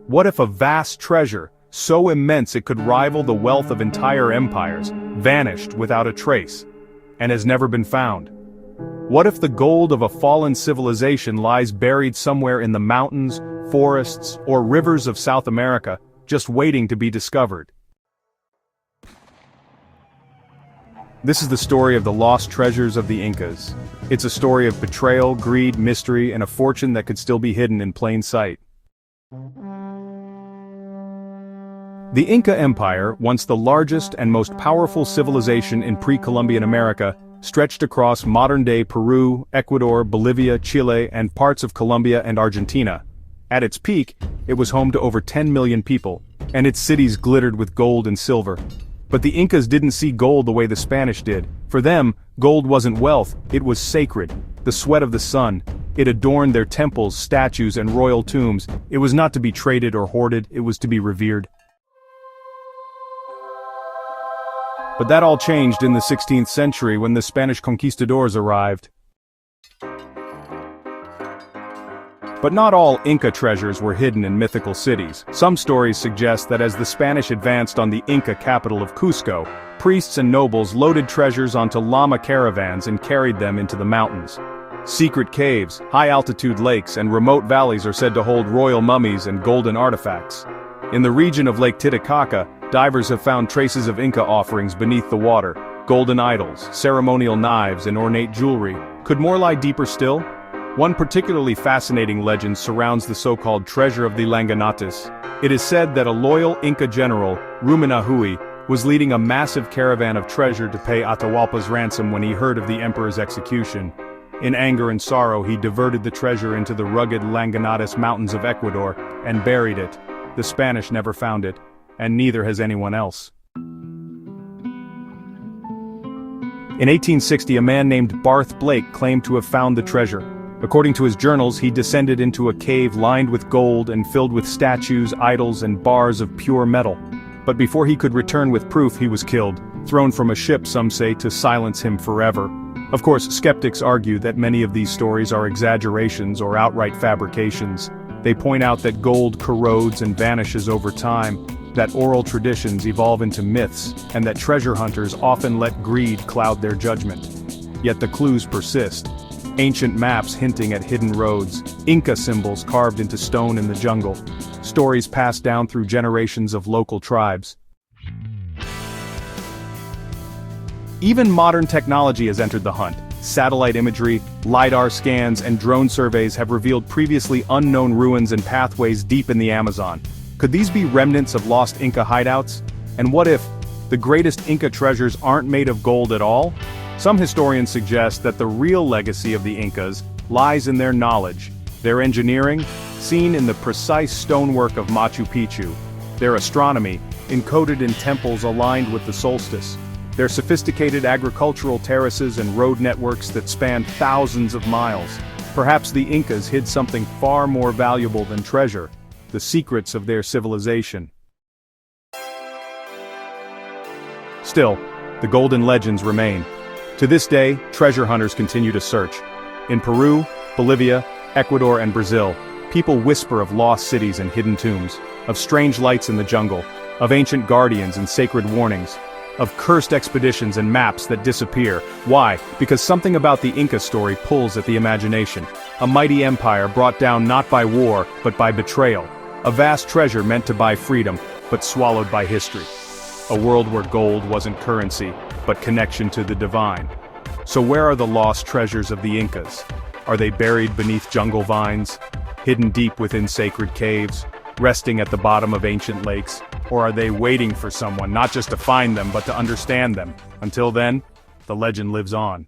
What if a vast treasure, so immense it could rival the wealth of entire empires, vanished without a trace, and has never been found? What if the gold of a fallen civilization lies buried somewhere in the mountains, forests, or rivers of South America, just waiting to be discovered? This is the story of the lost treasures of the Incas. It's a story of betrayal, greed, mystery, and a fortune that could still be hidden in plain sight. The Inca Empire, once the largest and most powerful civilization in pre-Columbian America, stretched across modern-day Peru, Ecuador, Bolivia, Chile, and parts of Colombia and Argentina. At its peak, it was home to over 10 million people, and its cities glittered with gold and silver. But the Incas didn't see gold the way the Spanish did. For them, gold wasn't wealth, it was sacred, the sweat of the sun. It adorned their temples, statues, and royal tombs. It was not to be traded or hoarded, it was to be revered. But that all changed in the 16th century when the Spanish conquistadors arrived. But not all Inca treasures were hidden in mythical cities. Some stories suggest that as the Spanish advanced on the Inca capital of Cusco, priests and nobles loaded treasures onto llama caravans and carried them into the mountains. Secret caves, high-altitude lakes, and remote valleys are said to hold royal mummies and golden artifacts. In the region of Lake Titicaca, divers have found traces of Inca offerings beneath the water, golden idols, ceremonial knives, and ornate jewelry. Could more lie deeper still? One particularly fascinating legend surrounds the so-called treasure of the Llanganatis. It is said that a loyal Inca general, Ruminahui, was leading a massive caravan of treasure to pay Atahualpa's ransom when he heard of the emperor's execution. In anger and sorrow, he diverted the treasure into the rugged Llanganatis Mountains of Ecuador and buried it. The Spanish never found it, and neither has anyone else. In 1860, a man named Barth Blake claimed to have found the treasure. According to his journals, he descended into a cave lined with gold and filled with statues, idols, and bars of pure metal. But before he could return with proof, he was killed, thrown from a ship, some say, to silence him forever. Of course, skeptics argue that many of these stories are exaggerations or outright fabrications. They point out that gold corrodes and vanishes over time, that oral traditions evolve into myths, and that treasure hunters often let greed cloud their judgment. Yet the clues persist. Ancient maps hinting at hidden roads, Inca symbols carved into stone in the jungle, stories passed down through generations of local tribes. Even modern technology has entered the hunt. Satellite imagery, LiDAR scans, and drone surveys have revealed previously unknown ruins and pathways deep in the Amazon. Could these be remnants of lost Inca hideouts? And what if the greatest Inca treasures aren't made of gold at all? Some historians suggest that the real legacy of the Incas lies in their knowledge, their engineering, seen in the precise stonework of Machu Picchu, their astronomy, encoded in temples aligned with the solstice, their sophisticated agricultural terraces and road networks that spanned thousands of miles. Perhaps the Incas hid something far more valuable than treasure, the secrets of their civilization. Still, the golden legends remain. To this day, treasure hunters continue to search. In Peru, Bolivia, Ecuador, and Brazil, people whisper of lost cities and hidden tombs, of strange lights in the jungle, of ancient guardians and sacred warnings, of cursed expeditions and maps that disappear. Why? Because something about the Inca story pulls at the imagination. A mighty empire brought down not by war, but by betrayal. A vast treasure meant to buy freedom, but swallowed by history. A world where gold wasn't currency, but connection to the divine. So where are the lost treasures of the Incas? Are they buried beneath jungle vines, hidden deep within sacred caves, resting at the bottom of ancient lakes? Or are they waiting for someone not just to find them but to understand them? Until then, the legend lives on.